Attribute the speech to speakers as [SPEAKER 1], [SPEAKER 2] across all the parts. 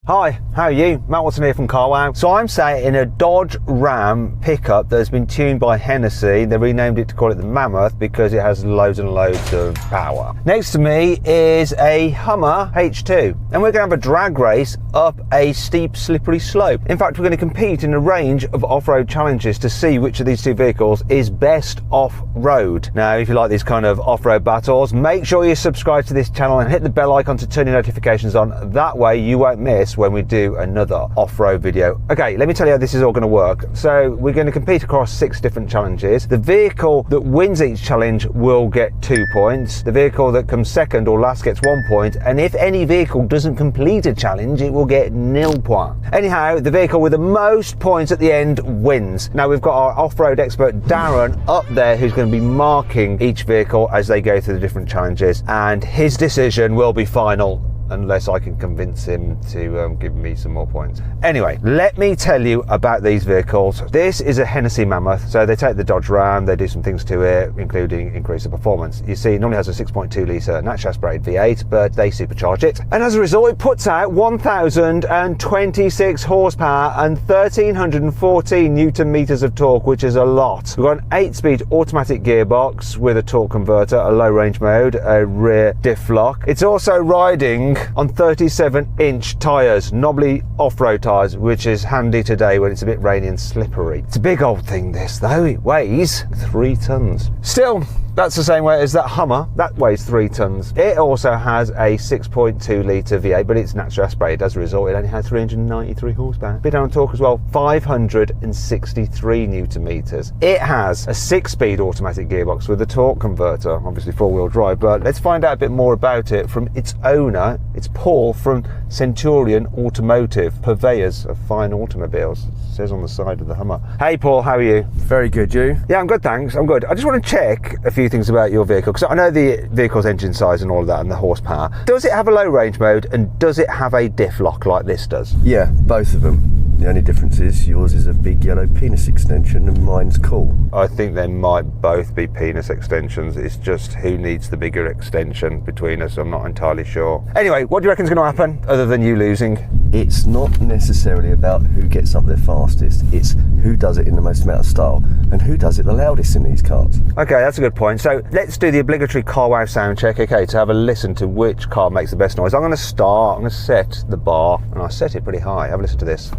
[SPEAKER 1] Hi, how are you? Matt Watson here from CarWow. So I'm sat in a Dodge Ram pickup that has been tuned by Hennessy. They renamed it to call it the Mammoth because it has loads and loads of power. Next to me is a Hummer H2 and we're going to have a drag race up a steep slippery slope. In fact, we're going to compete in a range of off-road challenges to see which of these two vehicles is best off-road. Now, if you like these kind of off-road battles, make sure you subscribe to this channel and hit the bell icon to turn your notifications on. That way you won't miss when we do another off-road video. Okay, let me tell you how this is all going to work. So we're going to compete across 6 different challenges. The vehicle that wins each challenge will get 2 points. The vehicle that comes second or last gets 1 point. And if any vehicle doesn't complete a challenge, it will get 0 points. Anyhow, the vehicle with the most points at the end wins. Now we've got our off-road expert Darren up there who's going to be marking each vehicle as they go through the different challenges, and his decision will be final unless I can convince him to give me some more points. Anyway, let me tell you about these vehicles. This is a Hennessy Mammoth, so they take the Dodge Ram, they do some things to it, including increase the performance. You see, it normally has a 6.2 litre naturally aspirated V8, but they supercharge it. And as a result, it puts out 1,026 horsepower and 1,314 Newton meters of torque, which is a lot. We've got an 8-speed automatic gearbox with a torque converter, a low range mode, a rear diff lock. It's also riding on 37-inch tyres, knobbly off-road tyres, which is handy today when it's a bit rainy and slippery. It's a big old thing this though, it weighs 3 tons. Still, that's the same weight as that Hummer, that weighs 3 tons. It also has a 6.2 litre V8, but it's naturally aspirated. As a result, it only has 393 horsepower. Bit down on torque as well, 563 Newton meters. It has a 6-speed automatic gearbox with a torque converter, obviously 4-wheel drive, but let's find out a bit more about it from its owner. It's Paul from Centurion Automotive, purveyors of fine automobiles. It says on the side of the Hummer. Hey Paul, how are you?
[SPEAKER 2] Very good, you?
[SPEAKER 1] Yeah, I'm good, thanks. I'm good. I just want to check a few things about your vehicle, because I know the vehicle's engine size and all of that and the horsepower. Does it have a low range mode and does it have a diff lock like this does?
[SPEAKER 2] Yeah, both of them. The only difference is yours is a big yellow penis extension and mine's cool.
[SPEAKER 1] I think they might both be penis extensions. It's just who needs the bigger extension between us. I'm not entirely sure. Anyway, what do you reckon is going to happen other than you losing?
[SPEAKER 2] It's not necessarily about who gets up there fastest. It's who does it in the most amount of style and who does it the loudest in these cars.
[SPEAKER 1] Okay, that's a good point. So let's do the obligatory CarWow sound check, okay, to have a listen to which car makes the best noise. I'm going to start, I'm going to set the bar, and I set it pretty high. Have a listen to this.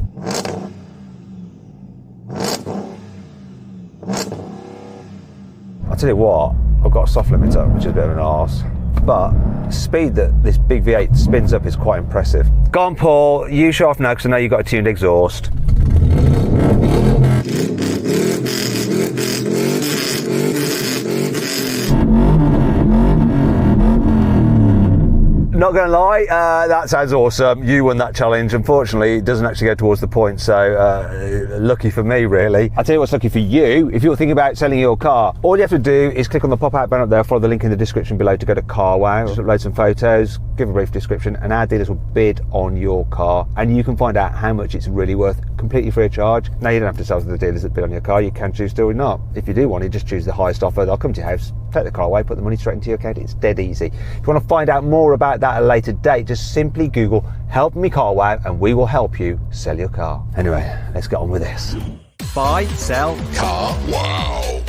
[SPEAKER 1] I'll tell you what, I've got a soft limiter, which is a bit of an arse, but the speed that this big V8 spins up is quite impressive. Go on Paul, you show off now because I know you've got a tuned exhaust. Not gonna lie, that sounds awesome. You won that challenge. Unfortunately, it doesn't actually go towards the point, so lucky for me, really. I'll tell you what's lucky for you. If you're thinking about selling your car, all you have to do is click on the pop-out button up there, follow the link in the description below to go to CarWow, just upload some photos, give a brief description, and our dealers will bid on your car, and you can find out how much it's really worth, completely free of charge. Now, you don't have to sell to the dealers that bid on your car. You can choose to or not. If you do want it, just choose the highest offer. They'll come to your house, take the car away, put the money straight into your account. It's dead easy. If you want to find out more about that at a later date, just simply Google "Help Me CarWow" and we will help you sell your car. Anyway, let's get on with this. Buy, sell, CarWow.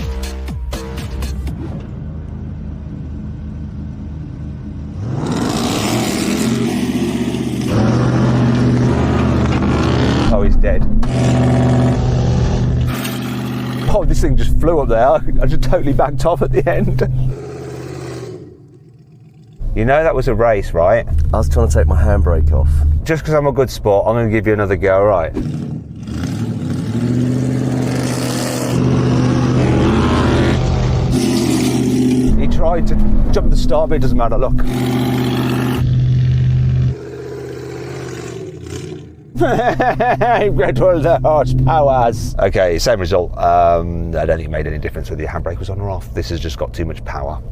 [SPEAKER 1] Oh, he's dead. Oh, this thing just flew up there. I just totally backed off at the end. You know that was a race, right?
[SPEAKER 2] I was trying to take my handbrake off.
[SPEAKER 1] Just because I'm a good sport, I'm going to give you another go, all right? He tried to jump the start, but it doesn't matter, look. Red all the horsepowers. Okay, same result. I don't think it made any difference whether your handbrake was on or off. This has just got too much power.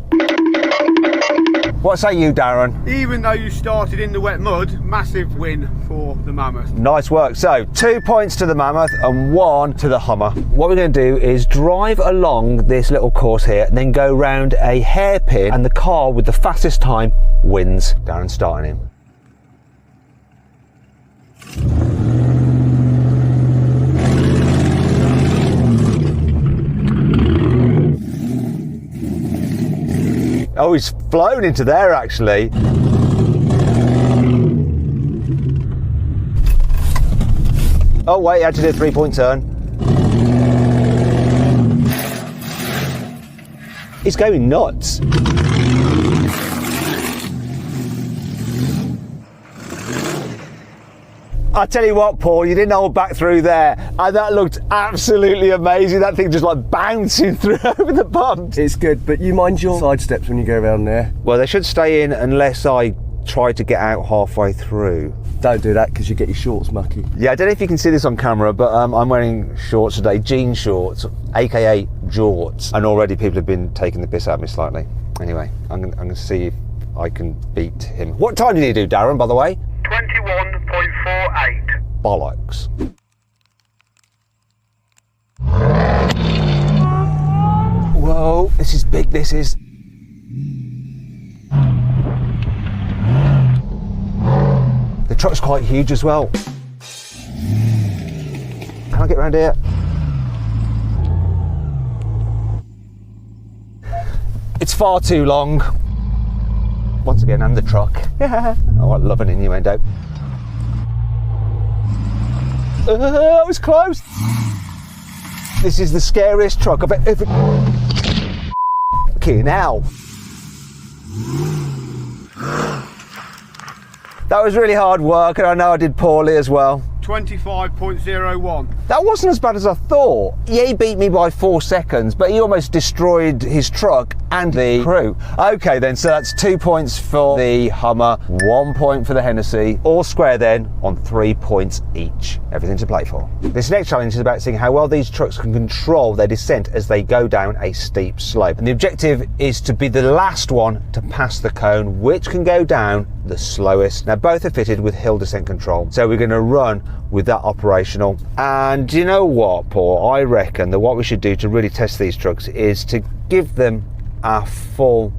[SPEAKER 1] What say you, Darren?
[SPEAKER 3] Even though you started in the wet mud, massive win for the Mammoth.
[SPEAKER 1] Nice work. So 2 points to the Mammoth and 1 to the Hummer. What we're going to do is drive along this little course here, then go round a hairpin, and the car with the fastest time wins. Darren's starting him. Oh, he's flown into there actually. Oh wait, he had to do a 3-point turn. He's going nuts. I tell you what, Paul, you didn't hold back through there, and that looked absolutely amazing. That thing just like bouncing through over the bumps.
[SPEAKER 2] It's good, but you mind your side steps when you go around there?
[SPEAKER 1] Well, they should stay in unless I try to get out halfway through.
[SPEAKER 2] Don't do that because you get your shorts mucky.
[SPEAKER 1] Yeah, I don't know if you can see this on camera, but I'm wearing shorts today, jean shorts, aka jorts, and already people have been taking the piss out of me slightly. Anyway, I'm gonna see if I can beat him. What time did he do, Darren, by the way?
[SPEAKER 3] 21.48.
[SPEAKER 1] Bollocks. Whoa, this is big, this is. The truck's quite huge as well. Can I get around here? It's far too long. Once again, I'm the truck. Oh, I love an innuendo. That was close. This is the scariest truck I've ever. Okay, now. That was really hard work, and I know I did poorly as well.
[SPEAKER 3] 25.01.
[SPEAKER 1] That wasn't as bad as I thought. Yeah, he beat me by 4 seconds, but he almost destroyed his truck and the crew. Okay then, so that's 2 points for the Hummer, 1 point for the Hennessy, all square then on 3 points each. Everything to play for. This next challenge is about seeing how well these trucks can control their descent as they go down a steep slope. And the objective is to be the last one to pass the cone, which can go down the slowest. Now both are fitted with hill descent control, so we're going to run with that operational. And you know what, Paul, I reckon that what we should do to really test these trucks is to give them our full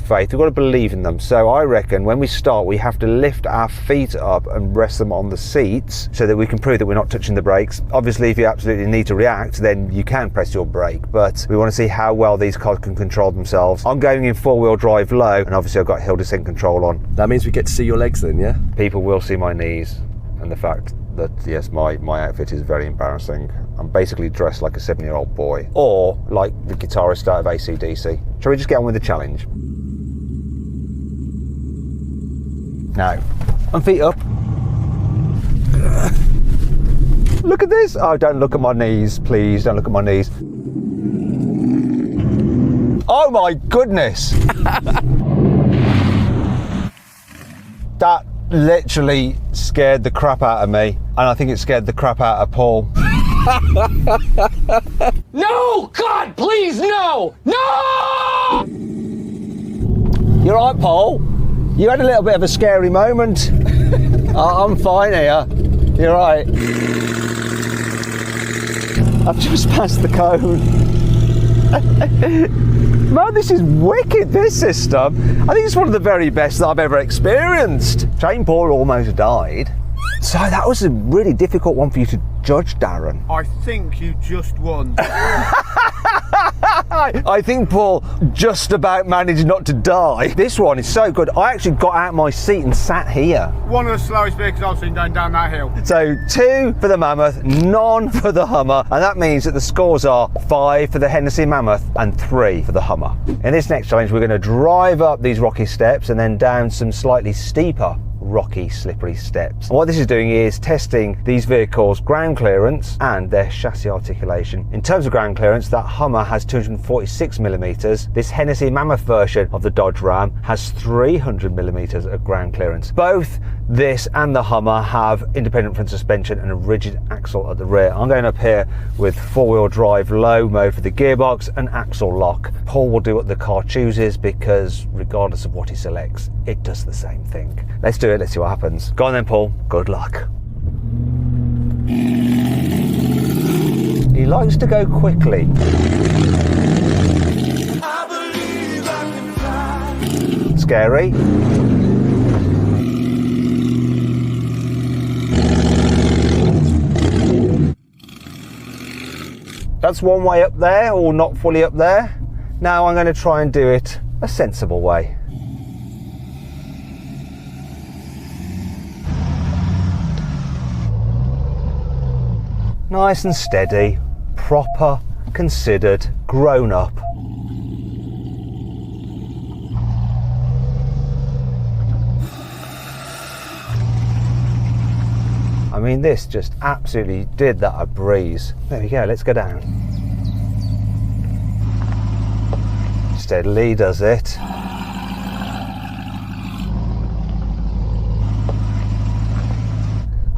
[SPEAKER 1] faith. We've got to believe in them. So I reckon when we start, we have to lift our feet up and rest them on the seats so that we can prove that we're not touching the brakes. Obviously, if you absolutely need to react, then you can press your brake, but we want to see how well these cars can control themselves. I'm going in 4-wheel drive low, and obviously I've got hill descent control on.
[SPEAKER 2] That means we get to see your legs then, yeah?
[SPEAKER 1] People will see my knees, and the fact that, yes, my outfit is very embarrassing. I'm basically dressed like a 7-year-old boy, or like the guitarist out of AC/DC. Shall we just get on with the challenge? Now, on feet up. Look at this. Oh, don't look at my knees, please. Don't look at my knees. Oh my goodness. That literally scared the crap out of me. And I think it scared the crap out of Paul.
[SPEAKER 4] No! God, please, no! No!
[SPEAKER 1] You're right, Paul. You had a little bit of a scary moment. I'm fine here. You're right. I've just passed the cone. Man, this is wicked, this system. I think it's one of the very best that I've ever experienced. Shane Paul almost died. So that was a really difficult one for you to judge, Darren.
[SPEAKER 3] I think you just won.
[SPEAKER 1] I think Paul just about managed not to die. This one is so good. I actually got out my seat and sat here.
[SPEAKER 3] One of the slowest vehicles I've seen going down that hill.
[SPEAKER 1] So 2 for the Mammoth, none for the Hummer, and that means that the scores are 5 for the Hennessy Mammoth and 3 for the Hummer. In this next challenge, we're going to drive up these rocky steps and then down some slightly steeper rocky, slippery steps. And what this is doing is testing these vehicles' ground clearance and their chassis articulation. In terms of ground clearance, that Hummer has 246 millimeters. This Hennessy Mammoth version of the Dodge Ram has 300 millimeters of ground clearance. Both this and the Hummer have independent front suspension and a rigid axle at the rear. I'm going up here with 4-wheel drive low mode for the gearbox and axle lock. Paul will do what the car chooses because regardless of what he selects, it does the same thing. Let's do it, let's see what happens. Go on then, Paul, good luck. He likes to go quickly. Scary. That's one way up there, or not fully up there. Now I'm going to try and do it a a sensible way. Nice and steady, proper, considered, grown up. I mean, this just absolutely did that a breeze. There we go, let's go down. Steadily does it.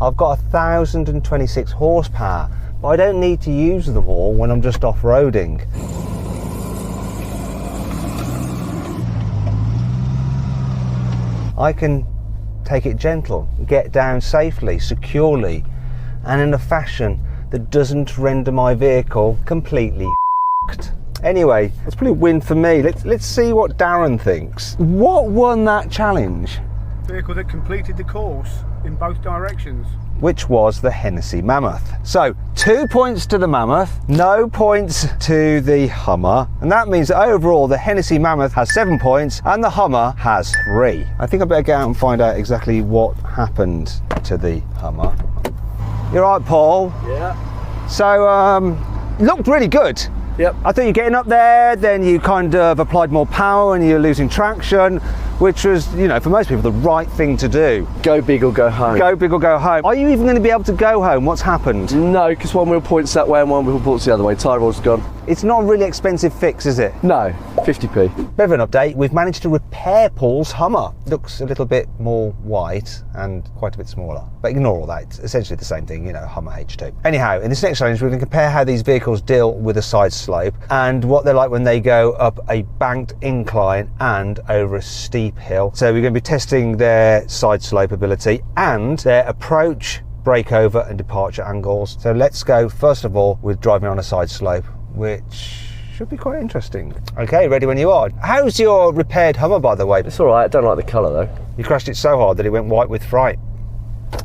[SPEAKER 1] I've got 1,026 horsepower, but I don't need to use them all when I'm just off-roading. I can take it gentle, get down safely, securely, and in a fashion that doesn't render my vehicle completely f***ed. Anyway, that's probably a win for me. Let's see what Darren thinks. What won that challenge?
[SPEAKER 3] Vehicle that completed the course in both directions.
[SPEAKER 1] Which was the Hennessy Mammoth. So 2 points to the Mammoth, no points to the Hummer, and that means that overall the Hennessy Mammoth has 7 points and the Hummer has 3. I think I better go out and find out exactly what happened to the Hummer. You're right, Paul?
[SPEAKER 2] Yeah.
[SPEAKER 1] So looked really good.
[SPEAKER 2] Yep.
[SPEAKER 1] I thought you're getting up there, then you kind of applied more power and you're losing traction, which was, you know, for most people the right thing to do.
[SPEAKER 2] Go big or go home.
[SPEAKER 1] Go big or go home. Are you even going to be able to go home? What's happened?
[SPEAKER 2] No, because one wheel points that way and one wheel points the other way. Tyre roll's gone.
[SPEAKER 1] It's not a really expensive fix, is it?
[SPEAKER 2] No, 50p.
[SPEAKER 1] Bit of an update. We've managed to repair Paul's Hummer. Looks a little bit more white and quite a bit smaller. But ignore all that. It's essentially the same thing, you know, Hummer H2. Anyhow, in this next challenge, we're going to compare how these vehicles deal with a side slope and what they're like when they go up a banked incline and over a steep hill. So we're going to be testing their side slope ability and their approach, breakover and departure angles. So let's go first of all with driving on a side slope, which should be quite interesting. Okay, ready when you are. How's your repaired Hummer, by the way?
[SPEAKER 2] It's all right. I don't like the colour though.
[SPEAKER 1] You crashed it so hard that it went white with fright.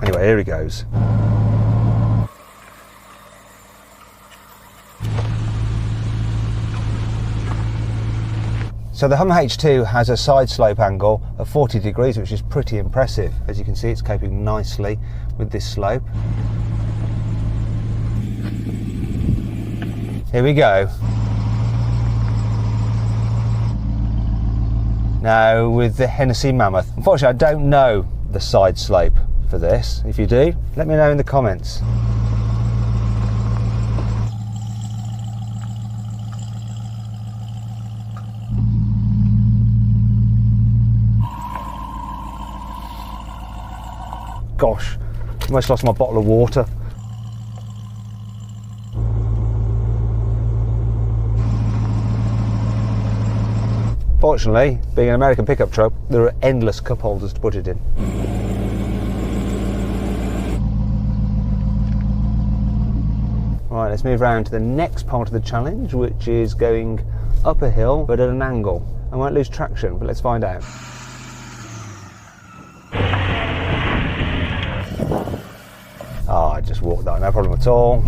[SPEAKER 1] Anyway, here he goes. So the Hummer H2 has a side slope angle of 40 degrees, which is pretty impressive. As you can see, it's coping nicely with this slope. Here we go. Now with the Hennessy Mammoth. Unfortunately, I don't know the side slope for this. If you do, let me know in the comments. Gosh, almost lost my bottle of water. Fortunately, being an American pickup truck, there are endless cup holders to put it in. Right, let's move around to the next part of the challenge, which is going up a hill but at an angle. I won't lose traction, but let's find out. Oh, I just walked that, no problem at all.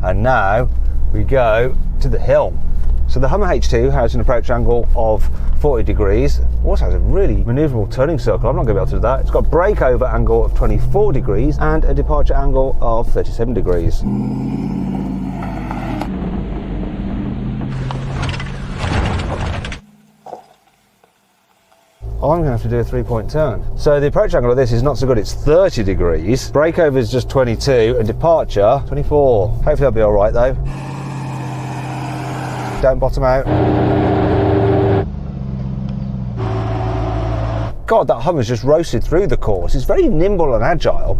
[SPEAKER 1] And now we go to the hill. So the Hummer H2 has an approach angle of 40 degrees, also has a really manoeuvrable turning circle. I'm not going to be able to do that. It's got a breakover angle of 24 degrees and a departure angle of 37 degrees. I'm going to have to do a 3-point turn. So the approach angle of this is not so good, it's 30 degrees. Breakover is just 22 and departure 24. Hopefully I'll be all right though. Don't bottom out. God, that Hummer's just roasted through the course. It's very nimble and agile.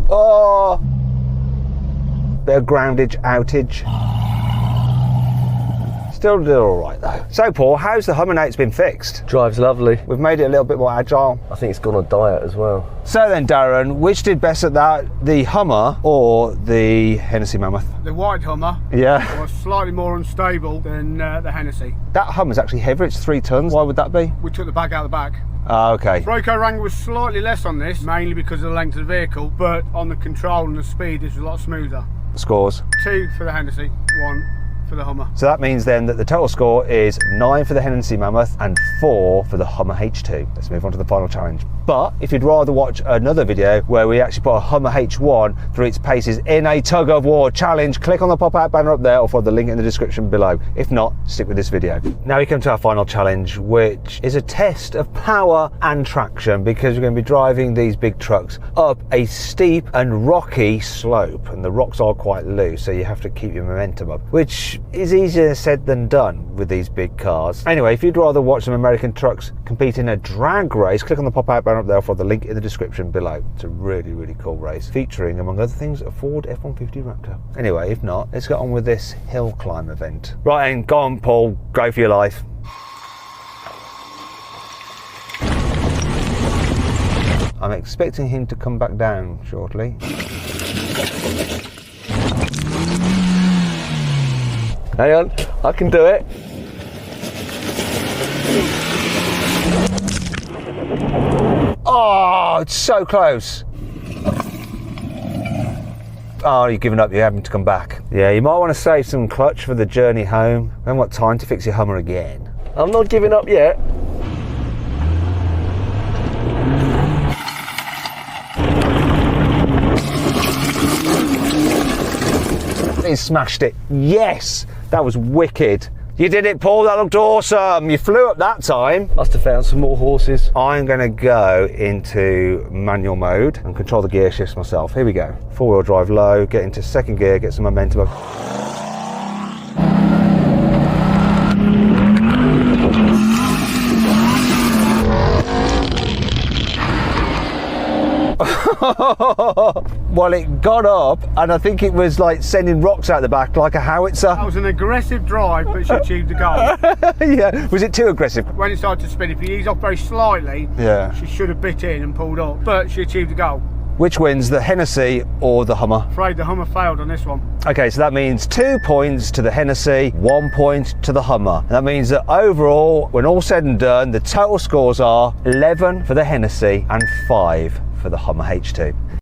[SPEAKER 1] Oh! Bit of groundage outage. Still did all right though. So Paul, how's the Hummer now it's been fixed?
[SPEAKER 2] Drives lovely.
[SPEAKER 1] We've made it a little bit more agile.
[SPEAKER 2] I think it's gone on diet as well.
[SPEAKER 1] So then Darren, which did best at that? The Hummer or the Hennessy Mammoth?
[SPEAKER 3] The white Hummer
[SPEAKER 1] Yeah.
[SPEAKER 3] was slightly more unstable than the Hennessy.
[SPEAKER 1] That Hummer's actually heavier, it's 3 tons. Why would that be?
[SPEAKER 3] We took the bag out of the back.
[SPEAKER 1] Ah, okay.
[SPEAKER 3] Roco wrangle was slightly less on this, mainly because of the length of the vehicle, but on the control and the speed, this was a lot smoother.
[SPEAKER 1] Scores.
[SPEAKER 3] 2 for the Hennessy, 1 for the Hummer.
[SPEAKER 1] So that means then that the total score is 9 for the Hennessy Mammoth and 4 for the Hummer H2. Let's move on to the final challenge. But if you'd rather watch another video where we actually put a Hummer H1 through its paces in a tug of war challenge, click on the pop-out banner up there or follow the link in the description below. If not, stick with this video. Now we come to our final challenge, which is a test of power and traction, because we're going to be driving these big trucks up a steep and rocky slope, and the rocks are quite loose, so you have to keep your momentum up, which is easier said than done with these big cars. Anyway, if you'd rather watch some American trucks compete in a drag race, click on the pop-out banner up there for the link in the description below. It's a really, really cool race, featuring, among other things, a Ford F-150 Raptor. Anyway, if not, let's get on with this hill climb event. Right then, go on Paul, go for your life. I'm expecting him to come back down shortly.
[SPEAKER 2] Hang on, I can do it.
[SPEAKER 1] Oh, it's so close. Oh, you've given up, you're having to come back. Yeah, you might want to save some clutch for the journey home. We haven't got time to fix your Hummer again.
[SPEAKER 2] I'm not giving up yet.
[SPEAKER 1] He smashed it. Yes, that was wicked. You did it, Paul, that looked awesome. You flew up that time.
[SPEAKER 2] Must have found some more horses.
[SPEAKER 1] I'm gonna go into manual mode and control the gear shifts myself. Here we go. 4-wheel drive low, get into second gear, get some momentum up. Well, it got up and I think it was like sending rocks out the back like a howitzer.
[SPEAKER 3] That was an aggressive drive, but she achieved the goal.
[SPEAKER 1] Yeah, was it too aggressive?
[SPEAKER 3] When it started to spin, if you ease off very slightly,
[SPEAKER 1] Yeah.
[SPEAKER 3] she should have bit in and pulled up, but she achieved the goal.
[SPEAKER 1] Which wins, the Hennessy or the Hummer?
[SPEAKER 3] Afraid the Hummer failed on this one.
[SPEAKER 1] Okay, so that means 2 points to the Hennessy, 1 point to the Hummer. And that means that overall, when all said and done, the total scores are 11 for the Hennessy and 5 for the Hummer H2.